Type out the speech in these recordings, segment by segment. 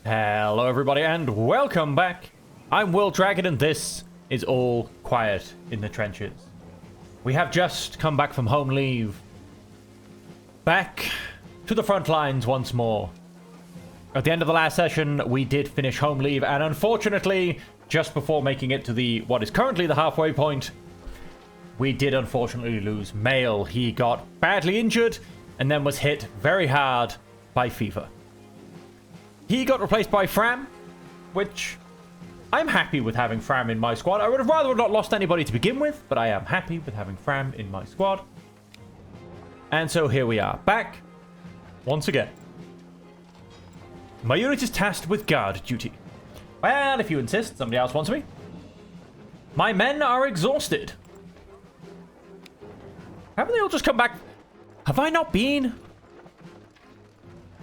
Hello everybody and welcome back. I'm Will Dragon and this is All Quiet in the Trenches. We have just come back from home leave. Back to the front lines once more. At the end of the last session, we did finish home leave and unfortunately, just before making it to what is currently the halfway point, we did unfortunately lose Mail. He got badly injured and then was hit very hard by fever. He got replaced by Fram, which I'm happy with having Fram in my squad. I would have rather not lost anybody to begin with, but I am happy with having Fram in my squad. And so here we are, back once again. My unit is tasked with guard duty. Well, if you insist, somebody else wants me. My men are exhausted. Haven't they all just come back? Have I not been?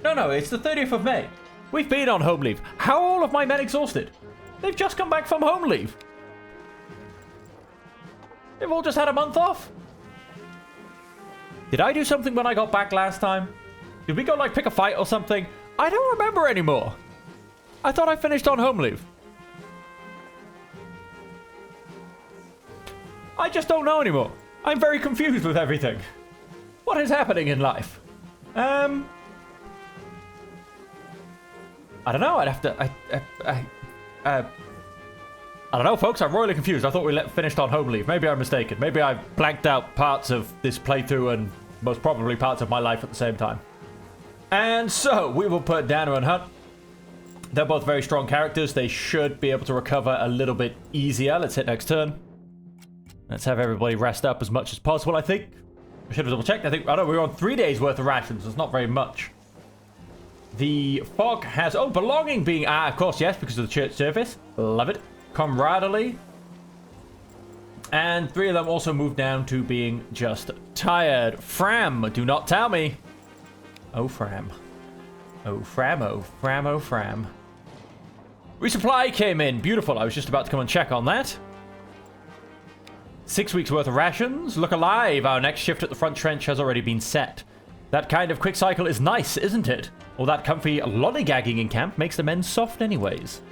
No, it's the 30th of May. We've been on home leave. How are all of my men exhausted? They've just come back from home leave. They've all just had a month off. Did I do something when I got back last time? Did we go, like, pick a fight or something? I don't remember anymore. I thought I finished on home leave. I just don't know anymore. I'm very confused with everything. What is happening in life? I don't know. I'd have to. I don't know, folks. I'm royally confused. I thought we finished on home leave. Maybe I'm mistaken. Maybe I blanked out parts of this playthrough and most probably parts of my life at the same time. And so we will put Dana and Hunt. They're both very strong characters. They should be able to recover a little bit easier. Let's hit next turn. Let's have everybody rest up as much as possible. I think I should have double checked. I know we were on 3 days worth of rations. It's not very much. The fog has... Oh, belonging being... of course, yes, because of the church service. Love it. Camaraderie. And 3 of them also moved down to being just tired. Fram, do not tell me. Oh, Fram. Oh, Fram, oh, Fram, oh, Fram. Resupply came in. Beautiful. I was just about to come and check on that. 6 weeks worth of rations. Look alive. Our next shift at the front trench has already been set. That kind of quick cycle is nice, isn't it? All that comfy lollygagging in camp makes the men soft anyways.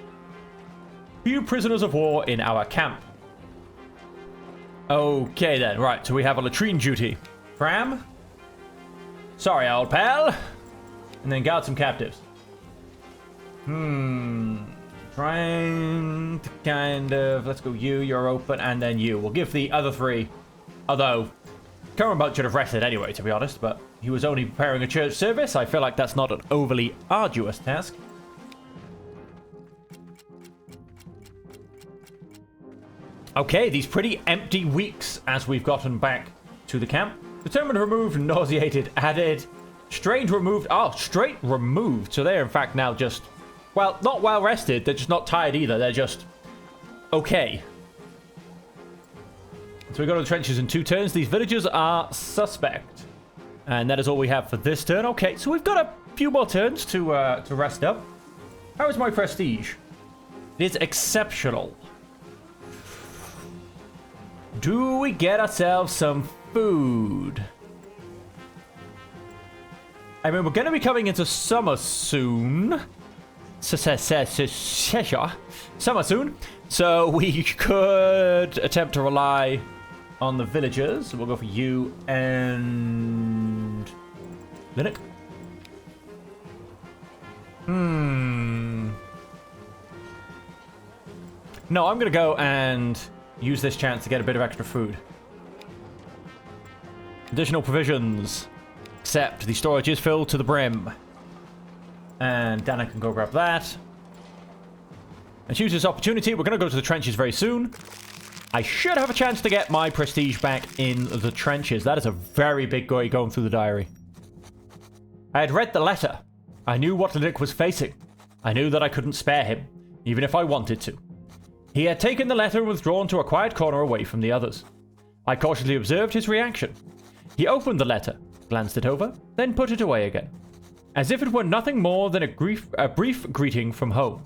Few prisoners of war in our camp. Okay then, right, so we have a latrine duty. Fram? Sorry, old pal. And then guard some captives. Trying to kind of... Let's go you, you're open, and then you. We'll give the other 3. Although, Current should have rested anyway, to be honest, but he was only preparing a church service. I feel like that's not an overly arduous task. Okay, these pretty empty weeks as we've gotten back to the camp. Determined removed, nauseated added, strained removed. Oh, straight removed. So they're in fact now just, well, not well rested. They're just not tired either. They're just okay. So we go to the trenches in 2 turns. These villagers are suspect. And that is all we have for this turn. Okay, so we've got a few more turns to rest up. How is my prestige? It is exceptional. Do we get ourselves some food? I mean, we're going to be coming into summer soon. Summer soon. So we could attempt to rely on the villagers. We'll go for you and Linux. No, I'm going to go and use this chance to get a bit of extra food. Additional provisions. Except the storage is filled to the brim. And Dana can go grab that. And use this opportunity. We're going to go to the trenches very soon. I should have a chance to get my prestige back in the trenches. That is a very big guy going through the diary. I had read the letter. I knew what Linux was facing. I knew that I couldn't spare him, even if I wanted to. He had taken the letter and withdrawn to a quiet corner away from the others. I cautiously observed his reaction. He opened the letter, glanced it over, then put it away again. As if it were nothing more than a brief greeting from home.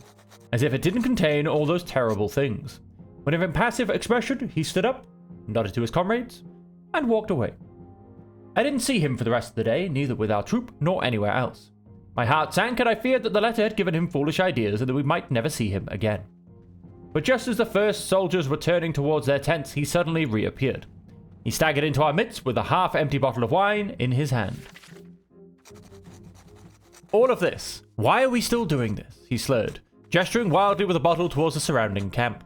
As if it didn't contain all those terrible things. With an impassive expression, he stood up, nodded to his comrades, and walked away. I didn't see him for the rest of the day, neither with our troop nor anywhere else. My heart sank, and I feared that the letter had given him foolish ideas and that we might never see him again. But just as the first soldiers were turning towards their tents, he suddenly reappeared. He staggered into our midst with a half-empty bottle of wine in his hand. All of this. Why are we still doing this? He slurred, gesturing wildly with a bottle towards the surrounding camp.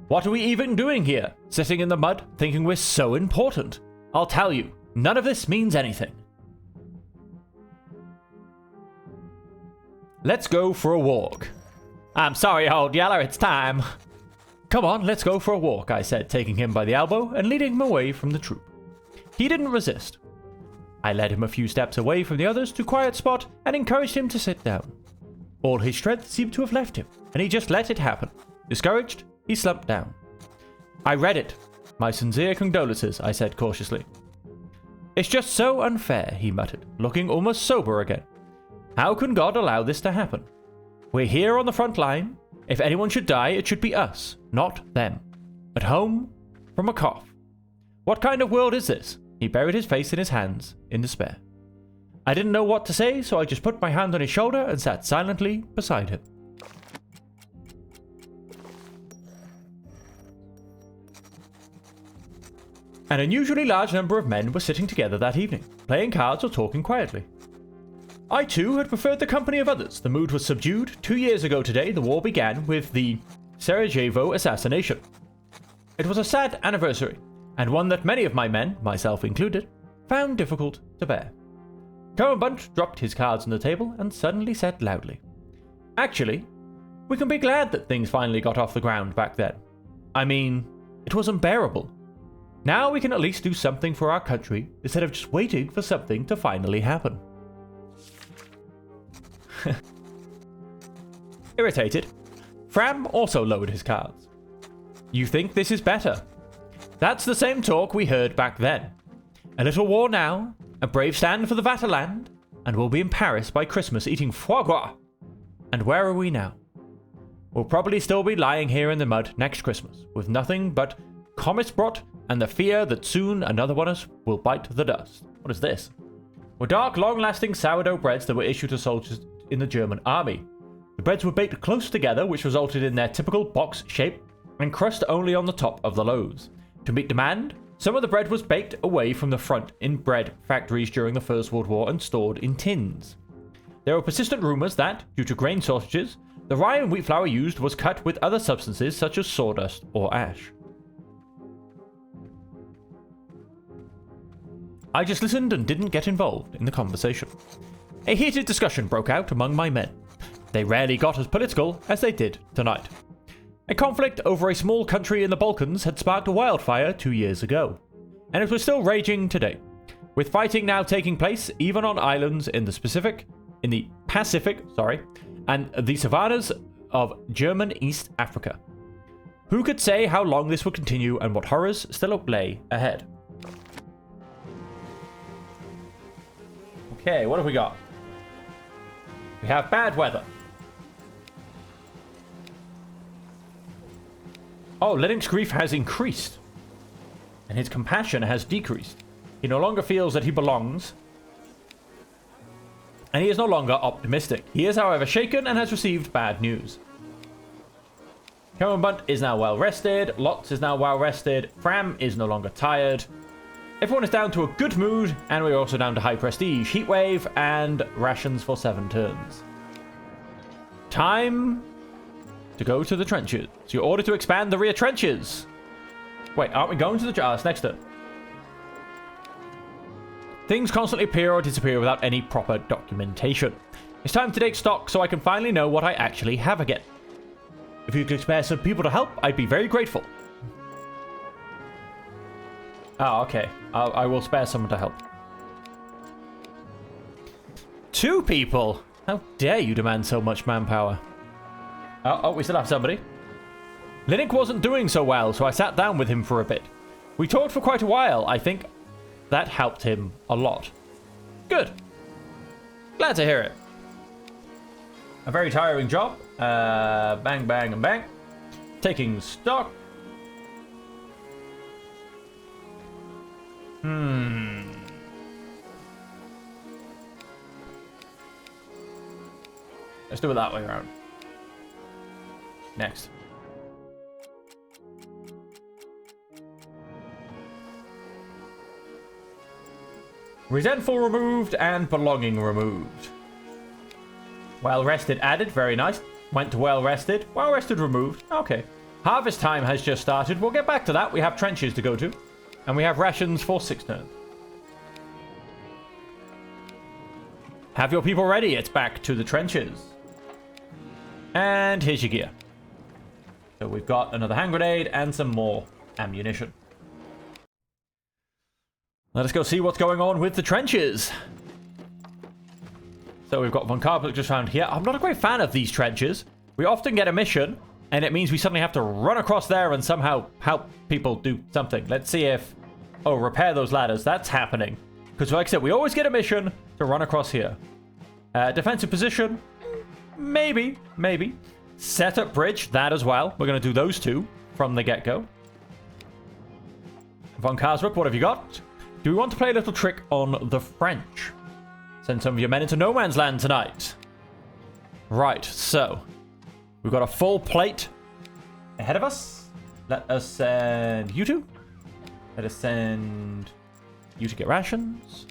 What are we even doing here? Sitting in the mud, thinking we're so important? I'll tell you, none of this means anything. Let's go for a walk. I'm sorry, old yeller, it's time. Come on, let's go for a walk, I said, taking him by the elbow and leading him away from the troop. He didn't resist. I led him a few steps away from the others to a quiet spot and encouraged him to sit down. All his strength seemed to have left him, and he just let it happen. Discouraged, he slumped down. I read it. My sincere condolences, I said cautiously. It's just so unfair, he muttered, looking almost sober again. How can God allow this to happen? We're here on the front line. If anyone should die, it should be us, not them. At home, from a cough. What kind of world is this? He buried his face in his hands, in despair. I didn't know what to say, so I just put my hand on his shoulder and sat silently beside him. An unusually large number of men were sitting together that evening, playing cards or talking quietly. I too had preferred the company of others. The mood was subdued. 2 years ago today, the war began with the Sarajevo assassination. It was a sad anniversary, and one that many of my men, myself included, found difficult to bear. Commandant dropped his cards on the table and suddenly said loudly, Actually, we can be glad that things finally got off the ground back then. I mean, it was unbearable. Now we can at least do something for our country instead of just waiting for something to finally happen. Irritated, Fram also lowered his cards. You think this is better? That's the same talk we heard back then. A little war now, a brave stand for the Vaterland, and we'll be in Paris by Christmas eating foie gras. And where are we now? We'll probably still be lying here in the mud next Christmas, with nothing but Kommissbrot and the fear that soon another one of us will bite the dust. What is this? Were dark, long-lasting sourdough breads that were issued to soldiers in the German army. The breads were baked close together, which resulted in their typical box shape and crust only on the top of the loaves. To meet demand, some of the bread was baked away from the front in bread factories during the First World War and stored in tins. There were persistent rumors that, due to grain shortages, the rye and wheat flour used was cut with other substances such as sawdust or ash. I just listened and didn't get involved in the conversation. A heated discussion broke out among my men. They rarely got as political as they did tonight. A conflict over a small country in the Balkans had sparked a wildfire 2 years ago, and it was still raging today, with fighting now taking place even on islands in the Pacific, and the savannas of German East Africa. Who could say how long this would continue and what horrors still lay ahead? Okay, what have we got? We have bad weather. Oh, Lennox's grief has increased, and his compassion has decreased. He no longer feels that he belongs, and he is no longer optimistic. He is, however, shaken and has received bad news. Commandant is now well rested. Lotz is now well rested. Fram is no longer tired. Everyone is down to a good mood, and we're also down to high prestige, heatwave, and rations for 7 turns. Time to go to the trenches. So you're ordered to expand the rear trenches. Wait, aren't we going to the... it's next turn. Things constantly appear or disappear without any proper documentation. It's time to take stock so I can finally know what I actually have again. If you could spare some people to help, I'd be very grateful. Oh, okay. I will spare someone to help. 2 people? How dare you demand so much manpower? Oh, we still have somebody. Linnick wasn't doing so well, so I sat down with him for a bit. We talked for quite a while. I think that helped him a lot. Good. Glad to hear it. A very tiring job. Bang, bang, and bang. Taking stock. Let's do it that way around. Next. Resentful removed and belonging removed. Well rested added, very nice. Went to well rested. Well rested removed. Okay. Harvest time has just started. We'll get back to that. We have trenches to go to. And we have rations for 6 turns. Have your people ready. It's back to the trenches. And here's your gear. So we've got another hand grenade and some more ammunition. Let us go see what's going on with the trenches. So we've got Von Carpet just around here. I'm not a great fan of these trenches. We often get a mission, and it means we suddenly have to run across there and somehow help people do something. Let's see if... Oh, repair those ladders. That's happening. Because like I said, we always get a mission to run across here. Defensive position? Maybe. Maybe. Set up bridge. That as well. We're going to do those two from the get-go. Von Karsbrook, what have you got? Do we want to play a little trick on the French? Send some of your men into no man's land tonight. Right, so... We've got a full plate ahead of us. Let us send you two. Let us send you to get rations.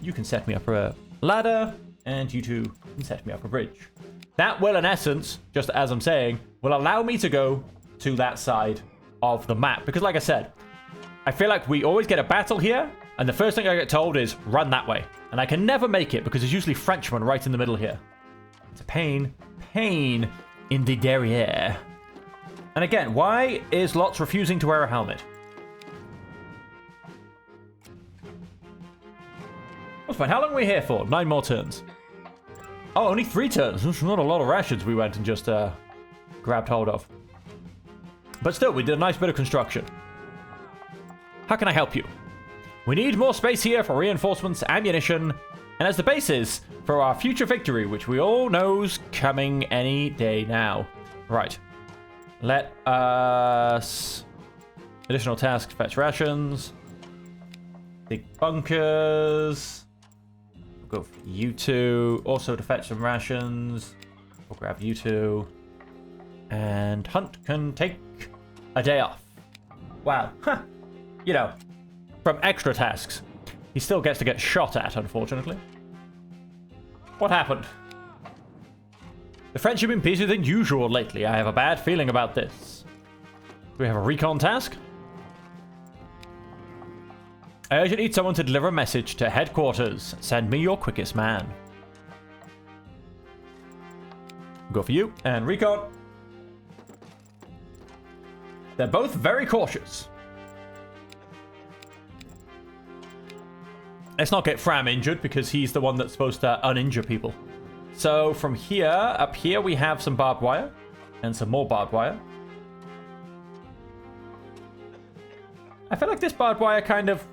You can set me up a ladder. And you two can set me up a bridge. That will, in essence, just as I'm saying, will allow me to go to that side of the map. Because like I said, I feel like we always get a battle here. And the first thing I get told is, run that way. And I can never make it because there's usually Frenchmen right in the middle here. It's a pain in the derriere. And again, why is Lotz refusing to wear a helmet? That's fine. How long are we here for? 9 more turns. Oh, only 3 turns. That's not a lot of rations we went and just grabbed hold of. But still, we did a nice bit of construction. How can I help you? We need more space here for reinforcements, ammunition, and as the basis for our future victory, which we all know's coming any day now. Right. Let us... Additional tasks, fetch rations. Big bunkers. We'll go for you two. Also to fetch some rations. We'll grab you two. And Hunt can take a day off. Wow. Huh. You know, from extra tasks. He still gets to get shot at, unfortunately. What happened? The French have been busier than usual lately. I have a bad feeling about this. Do we have a recon task? I urgently need someone to deliver a message to headquarters. Send me your quickest man. Go for you. And recon. They're both very cautious. Let's not get Fram injured because he's the one that's supposed to uninjure people. So from here, up here, we have some barbed wire and some more barbed wire. I feel like this barbed wire kind of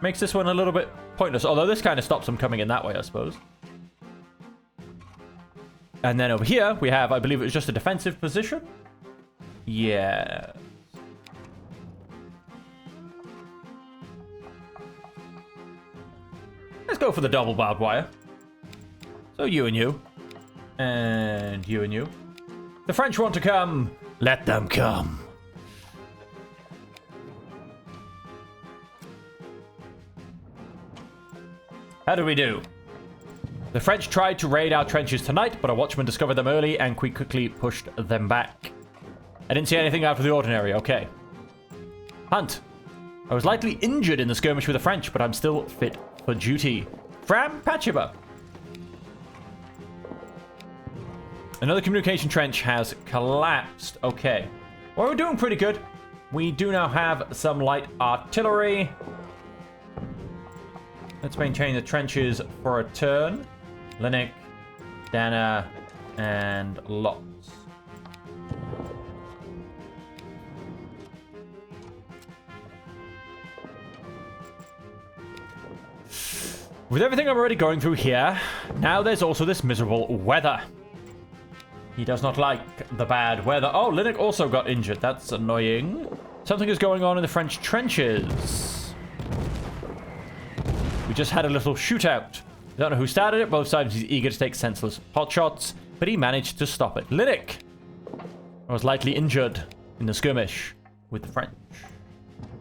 makes this one a little bit pointless, although this kind of stops them coming in that way, I suppose. And then over here, we have, I believe it was just a defensive position. Yeah. Let's go for the double barbed wire. So you and you. And you and you. The French want to come. Let them come. How do we do? The French tried to raid our trenches tonight, but a watchman discovered them early and we quickly pushed them back. I didn't see anything out of the ordinary. Okay. Hunt. I was lightly injured in the skirmish with the French, but I'm still fit for duty. Fram, patch him up. Another communication trench has collapsed. Okay. Well, we're doing pretty good. We do now have some light artillery. Let's maintain the trenches for a turn. Linnick, Dana, and Lotz. With everything I'm already going through here, now there's also this miserable weather. He does not like the bad weather. Oh, Linnick also got injured. That's annoying. Something is going on in the French trenches. We just had a little shootout. I don't know who started it. Both sides are eager to take senseless potshots. but he managed to stop it. Linux was lightly injured in the skirmish with the French.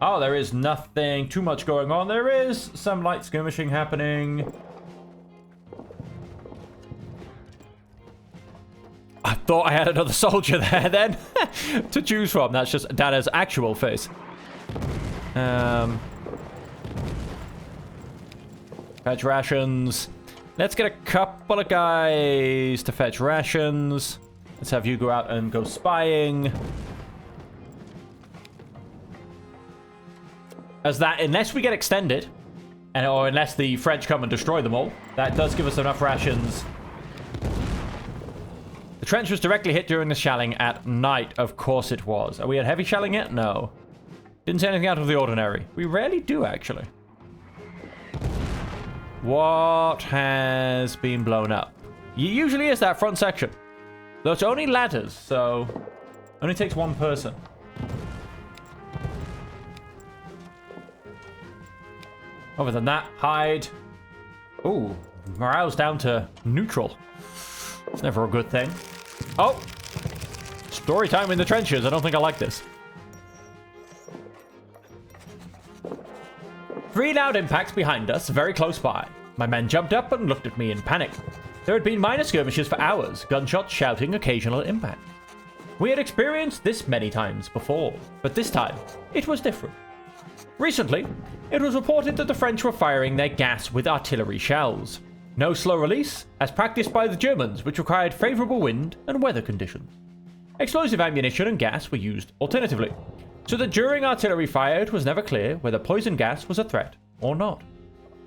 Oh, there is nothing too much going on. There is some light skirmishing happening. I thought I had another soldier there then to choose from. That's just Dada's actual face. Fetch rations. Let's get a couple of guys to fetch rations. Let's have you go out and go spying. As that, unless we get extended, or unless the French come and destroy them all, that does give us enough rations. The trench was directly hit during the shelling at night. Of course it was. Are we at heavy shelling yet? No. Didn't say anything out of the ordinary. We rarely do, actually. What has been blown up? Usually is that front section. Though it's only ladders, so only takes one person. Other than that, hide. Ooh, morale's down to neutral. It's never a good thing. Oh! Story time in the trenches. I don't think I like this. 3 loud impacts behind us, very close by. My men jumped up and looked at me in panic. There had been minor skirmishes for hours, gunshots, shouting, occasional impact. We had experienced this many times before, but this time, it was different. Recently, it was reported that the French were firing their gas with artillery shells. No slow release, as practiced by the Germans, which required favorable wind and weather conditions. Explosive ammunition and gas were used alternatively, so that during artillery fire it was never clear whether poison gas was a threat or not.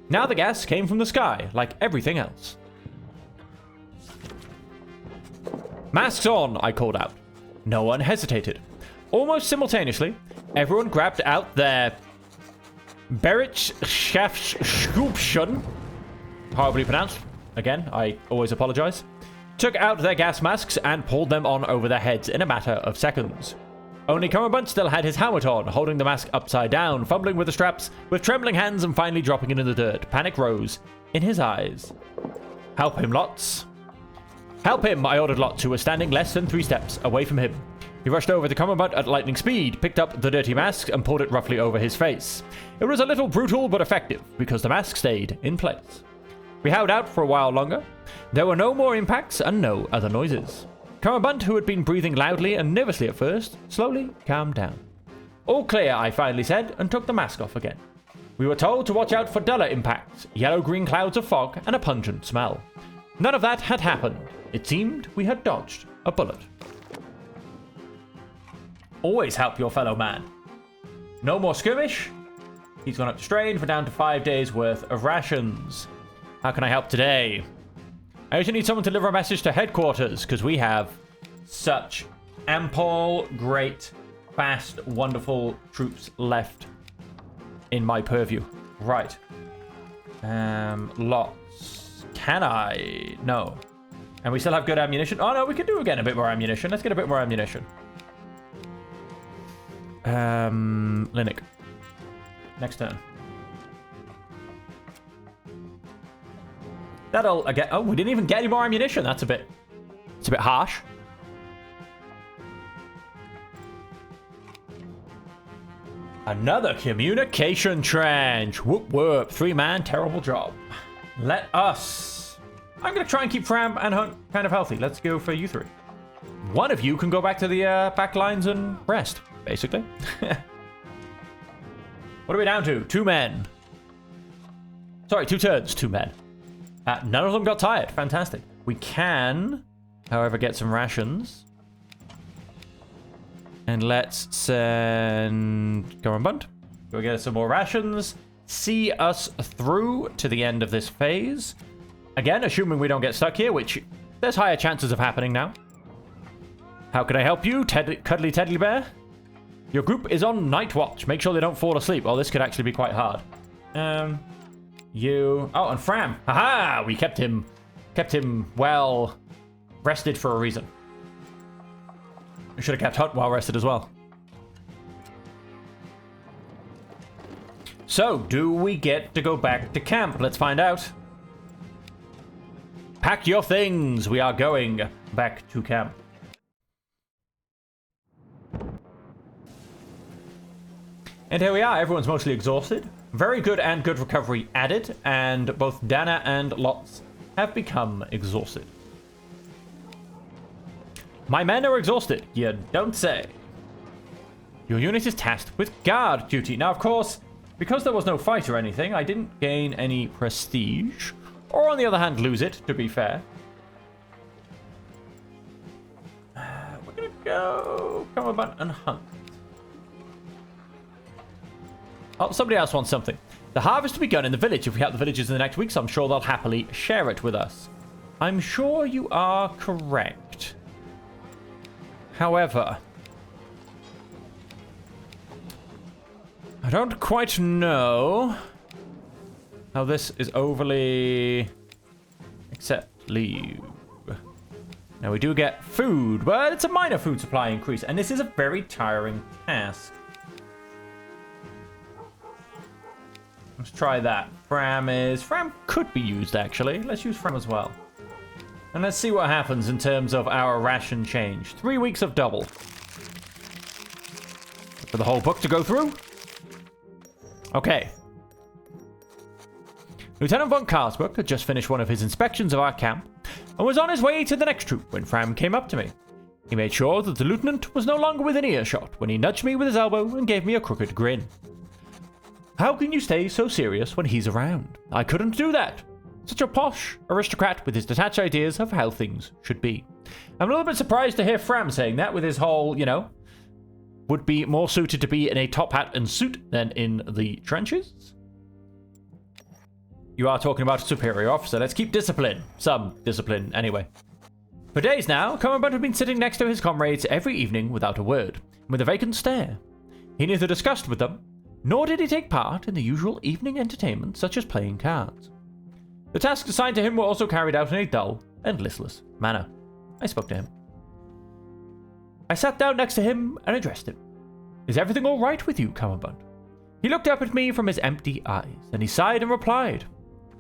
Now the gas came from the sky, like everything else. Masks on, I called out. No one hesitated. Almost simultaneously, everyone grabbed out their Berichtschaftsschuppchen, horribly pronounced. Again, I always apologize. Took out their gas masks and pulled them on over their heads in a matter of seconds. Only Commandant still had his helmet on, holding the mask upside down, fumbling with the straps, with trembling hands and finally dropping it in the dirt. Panic rose in his eyes. Help him, Lots. Help him, I ordered Lots, who was standing less than 3 steps away from him. He rushed over to Commandant at lightning speed, picked up the dirty mask, and pulled it roughly over his face. It was a little brutal, but effective, because the mask stayed in place. We held out for a while longer. There were no more impacts and no other noises. Commandant, who had been breathing loudly and nervously at first, slowly calmed down. All clear, I finally said, and took the mask off again. We were told to watch out for duller impacts, yellow-green clouds of fog, and a pungent smell. None of that had happened. It seemed we had dodged a bullet. Always help your fellow man. No more skirmish. He's gone up to strain for down to 5 days worth of rations. How can I help today? I usually need someone to deliver a message to headquarters, because we have such ample, great, fast, wonderful troops left in my purview. Right. Lots. Can I? No. And we still have good ammunition. Oh, no, we could do again a bit more ammunition. Let's get a bit more ammunition. Linux. Next turn. That'll again. Oh, we didn't even get any more ammunition. It's a bit harsh. Another communication trench. Whoop whoop. 3-man, terrible job. Let us. I'm gonna try and keep Fram and Hunt kind of healthy. Let's go for you 3. One of you can go back to the back lines and rest, basically. What are we down to? 2 men. Sorry, 2 turns. 2 men. None of them got tired. Fantastic. We can, however, get some rations. And let's send Commandant. Go get some more rations. See us through to the end of this phase. Again, assuming we don't get stuck here, which there's higher chances of happening now. How can I help you, Cuddly Teddy Bear? Your group is on night watch. Make sure they don't fall asleep. Oh, this could actually be quite hard. You... Oh, and Fram. Haha! We kept him well rested for a reason. We should have kept Hunt well rested as well. So, do we get to go back to camp? Let's find out. pack your things. We are going back to camp. And here we are. Everyone's mostly exhausted. Very good and good recovery added. And both Dana and Lots have become exhausted. My men are exhausted. You don't say. Your unit is tasked with guard duty. Now, of course, because there was no fight or anything, I didn't gain any prestige. Or, on the other hand, lose it, to be fair. We're going to go come about and hunt. Oh, somebody else wants something. The harvest to be begun in the village. If we help the villagers in the next weeks, I'm sure they'll happily share it with us. I'm sure you are correct. However, I don't quite know how this is overly... Except leave. Now we do get food, but it's a minor food supply increase, and this is a very tiring task. Let's try that. Fram could be used, actually. Let's use Fram as well. And let's see what happens in terms of our ration change. 3 weeks of double. For the whole book to go through. Okay. Lieutenant von Carlsberg had just finished one of his inspections of our camp and was on his way to the next troop when Fram came up to me. He made sure that the lieutenant was no longer within earshot when he nudged me with his elbow and gave me a crooked grin. How can you stay so serious when he's around? I couldn't do that. Such a posh aristocrat with his detached ideas of how things should be. I'm a little bit surprised to hear Fram saying that with his whole, you know, would be more suited to be in a top hat and suit than in the trenches. You are talking about a superior officer. Let's keep discipline. Some discipline, anyway. For days now, Commandant had been sitting next to his comrades every evening without a word, with a vacant stare. He neither discussed with them, nor did he take part in the usual evening entertainment such as playing cards. The tasks assigned to him were also carried out in a dull and listless manner. I spoke to him. I sat down next to him and addressed him. Is everything all right with you, Commandant? He looked up at me from his empty eyes, then he sighed and replied,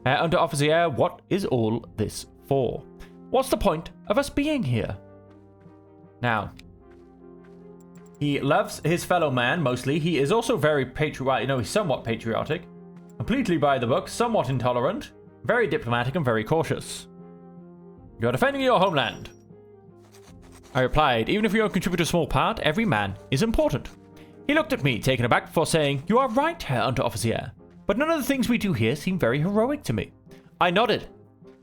Under Officer, what is all this for? What's the point of us being here? Now, he loves his fellow man, mostly. He is also very patriotic. He's somewhat patriotic. Completely by the book, somewhat intolerant, very diplomatic, and very cautious. You are defending your homeland. I replied, even if you don't contribute a small part, every man is important. He looked at me, taken aback, before saying, You are right, Herr Unteroffizier, but none of the things we do here seem very heroic to me. I nodded.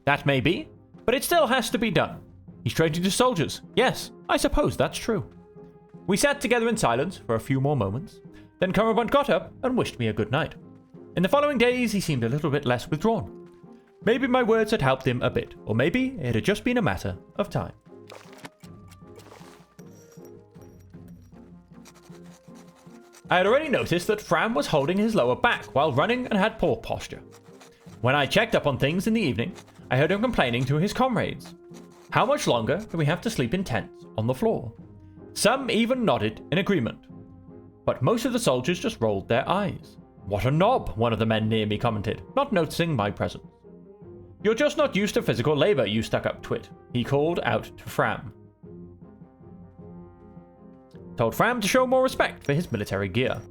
That may be, but it still has to be done. He's training to soldiers. Yes, I suppose that's true. We sat together in silence for a few more moments. Then Commandant got up and wished me a good night. In the following days, he seemed a little bit less withdrawn. Maybe my words had helped him a bit, or maybe it had just been a matter of time. I had already noticed that Fram was holding his lower back while running and had poor posture. When I checked up on things in the evening, I heard him complaining to his comrades. How much longer do we have to sleep in tents on the floor? Some even nodded in agreement. But most of the soldiers just rolled their eyes. What a knob, one of the men near me commented, not noticing my presence. You're just not used to physical labor, you stuck-up twit, he called out to Fram. Told Fram to show more respect for his military gear.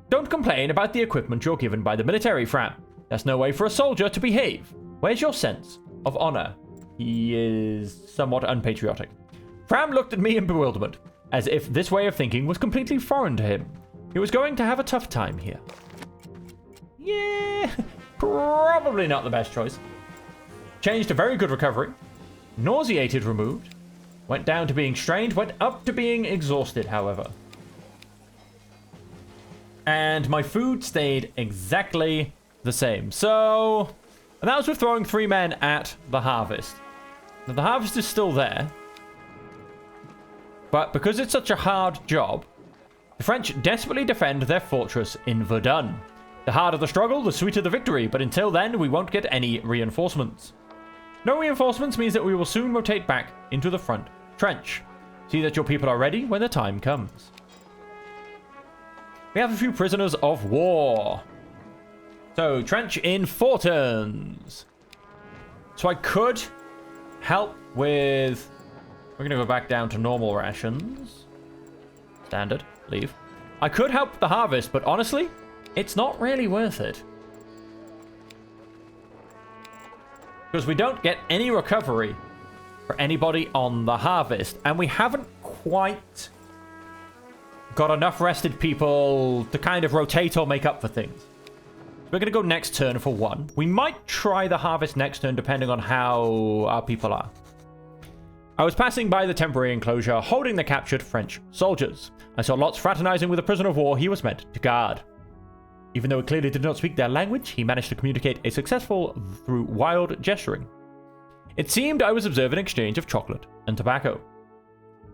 Don't complain about the equipment you're given by the military, Fram. That's no way for a soldier to behave. Where's your sense of honor? He is somewhat unpatriotic. Fram looked at me in bewilderment, as if this way of thinking was completely foreign to him. He was going to have a tough time here. Yeah, probably not the best choice. Changed to very good recovery. Nauseated removed. Went down to being strained, went up to being exhausted, however. And my food stayed exactly the same. So, and that was with throwing 3 men at the harvest. Now, the harvest is still there. But because it's such a hard job, the French desperately defend their fortress in Verdun. The harder the struggle, the sweeter the victory, but until then, we won't get any reinforcements. No reinforcements means that we will soon rotate back into the front trench. See that your people are ready when the time comes. We have a few prisoners of war. So, trench in 4 turns. So I could help with... We're going to go back down to normal rations. Standard. Leave. I could help the harvest, but honestly, it's not really worth it. Because we don't get any recovery for anybody on the harvest. And we haven't quite got enough rested people to kind of rotate or make up for things. We're going to go next turn for one. We might try the harvest next turn depending on how our people are. I was passing by the temporary enclosure holding the captured French soldiers. I saw Lotz fraternizing with a prisoner of war he was meant to guard. Even though he clearly did not speak their language, he managed to communicate a successful through wild gesturing. It seemed I was observing an exchange of chocolate and tobacco.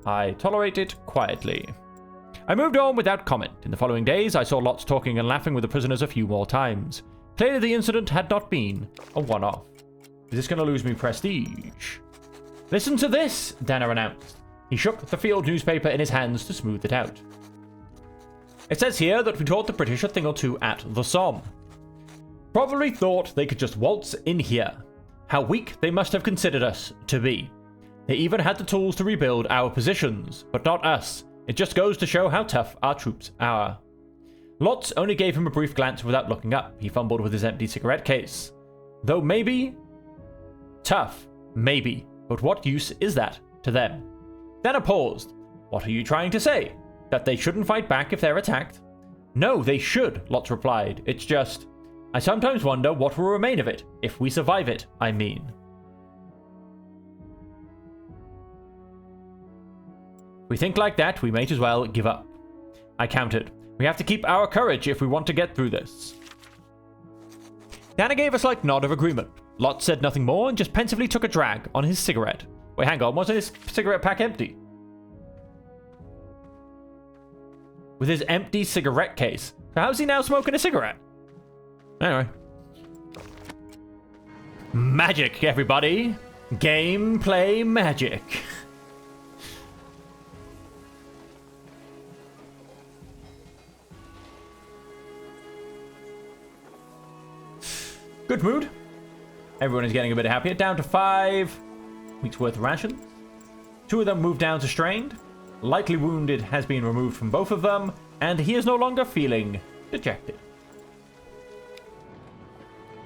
I tolerated quietly. I moved on without comment. In the following days, I saw Lotz talking and laughing with the prisoners a few more times. Clearly the incident had not been a one-off. Is this going to lose me prestige? Listen to this, Danner announced. He shook the field newspaper in his hands to smooth it out. It says here that we taught the British a thing or two at the Somme. Probably thought they could just waltz in here. How weak they must have considered us to be. They even had the tools to rebuild our positions, but not us. It just goes to show how tough our troops are. Lotz only gave him a brief glance without looking up. He fumbled with his empty cigarette case. Though maybe... Tough. Maybe. But what use is that to them? Then I paused. What are you trying to say? That they shouldn't fight back if they're attacked? No, they should, Lotz replied. It's just... I sometimes wonder what will remain of it. If we survive it, I mean. If we think like that, we might as well give up. I countered. We have to keep our courage if we want to get through this. Danner gave a slight nod of agreement. Lotz said nothing more and just pensively took a drag on his cigarette. Wait, hang on, wasn't his cigarette pack empty? With his empty cigarette case. So how's he now smoking a cigarette? Anyway. Magic, everybody. Gameplay magic. Good mood. Everyone is getting a bit happier. Down to 5 weeks worth of rations. 2 of them moved down to strained. Lightly wounded has been removed from both of them. And he is no longer feeling dejected.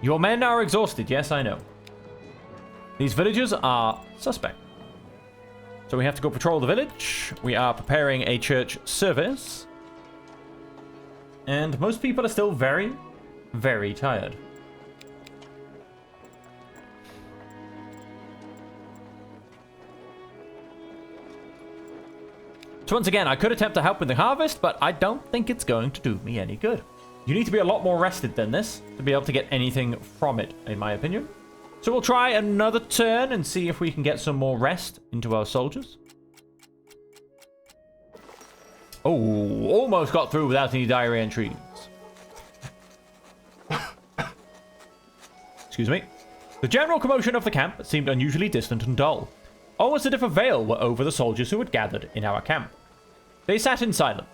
Your men are exhausted. Yes, I know. These villagers are suspect. So we have to go patrol the village. We are preparing a church service. And most people are still very, very tired. So once again, I could attempt to help with the harvest, but I don't think it's going to do me any good. You need to be a lot more rested than this to be able to get anything from it, in my opinion. So we'll try another turn and see if we can get some more rest into our soldiers. Oh, almost got through without any diary entries. Excuse me. The general commotion of the camp seemed unusually distant and dull. Almost as if a veil were over the soldiers who had gathered in our camp. They sat in silence,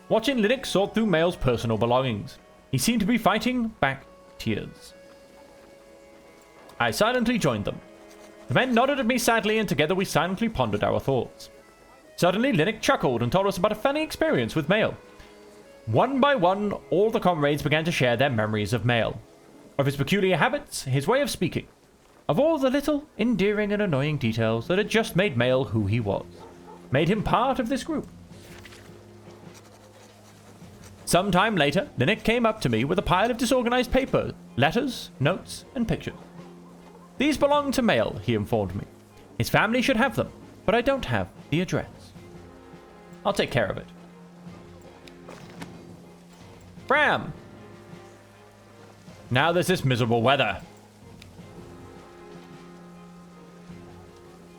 watching Linux sort through Mail's personal belongings. He seemed to be fighting back tears. I silently joined them. The men nodded at me sadly, and together we silently pondered our thoughts. Suddenly, Linux chuckled and told us about a funny experience with Mail. One by one, all the comrades began to share their memories of Mail. Of his peculiar habits, his way of speaking. Of all the little, endearing and annoying details that had just made Mail who he was. Made him part of this group. Some time later, Linux came up to me with a pile of disorganized paper, letters, notes, and pictures. These belong to Mail, he informed me. His family should have them, but I don't have the address. I'll take care of it. Bram! Now there's this miserable weather.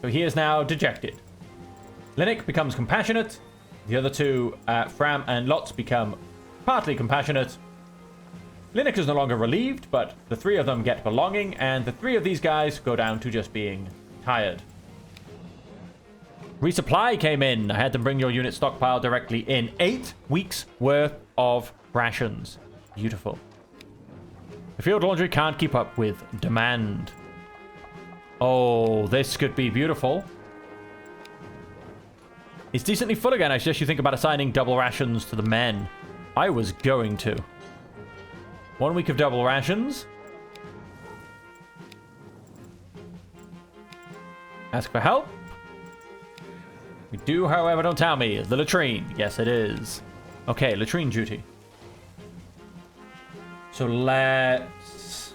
So he is now dejected. Linux becomes compassionate. The other two, Fram and Lotz, become partly compassionate. Linux is no longer relieved, but the 3 of them get belonging, and the 3 of these guys go down to just being tired. Resupply came in. I had them bring your unit stockpile directly in. 8 weeks worth of rations. Beautiful. The field laundry can't keep up with demand. Oh, this could be beautiful. It's decently full again. I suggest you think about assigning double rations to the men. I was going to. 1 week of double rations. Ask for help. We do, however, don't tell me. The latrine. Yes, it is. Okay, latrine duty. So let's...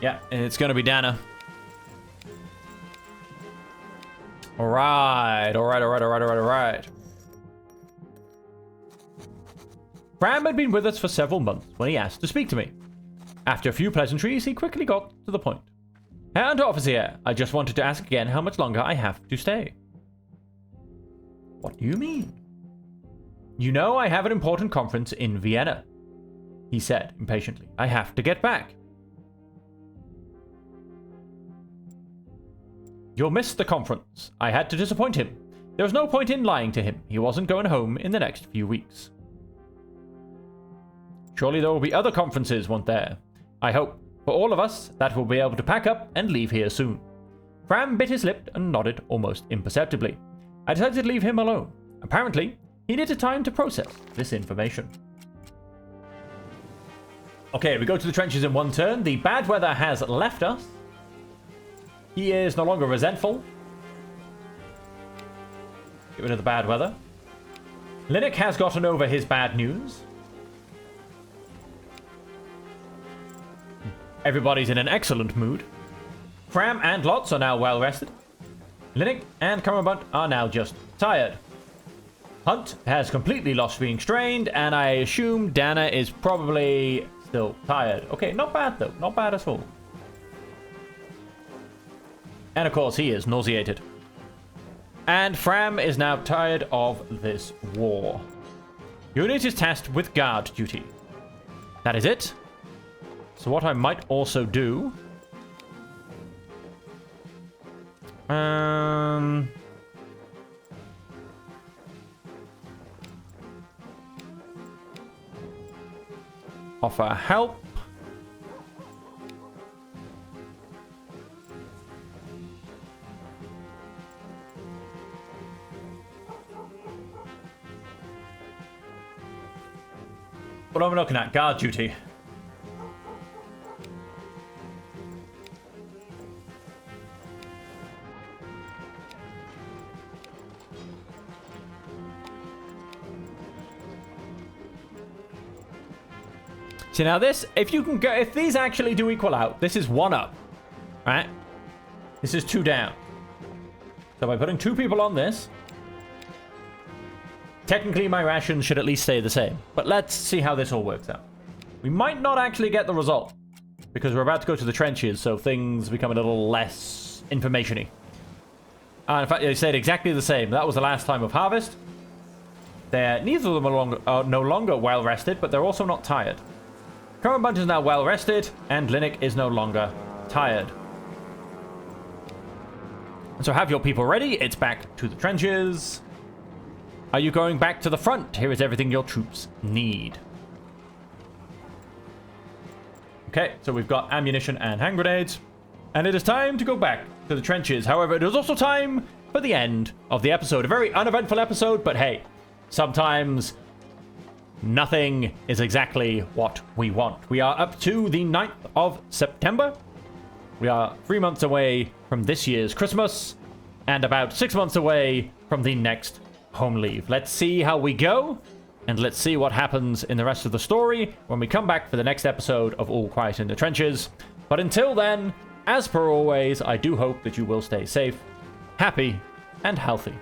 Yeah, it's going to be Dana. Alright. Bram had been with us for several months when he asked to speak to me. After a few pleasantries, he quickly got to the point. Herr Officer, I just wanted to ask again how much longer I have to stay. What do you mean? You know I have an important conference in Vienna, he said impatiently. I have to get back. You'll miss the conference. I had to disappoint him. There was no point in lying to him. He wasn't going home in the next few weeks. Surely there will be other conferences, won't there? I hope, for all of us, that we'll be able to pack up and leave here soon. Fram bit his lip and nodded almost imperceptibly. I decided to leave him alone. Apparently, he needed time to process this information. Okay, we go to the trenches in one turn. The bad weather has left us. He is no longer resentful. Get rid of the bad weather. Linux has gotten over his bad news. Everybody's in an excellent mood. Fram and Lotz are now well rested. Linux and Cumberbunt are now just tired. Hunt has completely lost being strained, and I assume Dana is probably still tired. Okay, not bad though. Not bad at all. And of course, he is nauseated. And Fram is now tired of this war. Unit is tasked with guard duty. That is it. So what I might also do... offer help. What am I looking at? Guard duty. See, now this, if you can go, if these actually do equal out, this is 1 up, right? This is 2 down. So by putting 2 people on this, technically my rations should at least stay the same. But let's see how this all works out. We might not actually get the result, because we're about to go to the trenches, so things become a little less information-y. In fact, they stayed exactly the same. That was the last time of harvest. Neither of them are no longer well rested, but they're also not tired. Current Bunch is now well rested, and Linux is no longer tired. So have your people ready. It's back to the trenches. Are you going back to the front? Here is everything your troops need. Okay, so we've got ammunition and hand grenades. And it is time to go back to the trenches. However, it is also time for the end of the episode. A very uneventful episode, but hey, sometimes nothing is exactly what we want. We are up to the 9th of September. We are 3 months away from this year's Christmas and about 6 months away from the next home leave. Let's see how we go, and let's see what happens in the rest of the story when we come back for the next episode of All Quiet in the Trenches. But until then, as per always, I do hope that you will stay safe, happy, and healthy.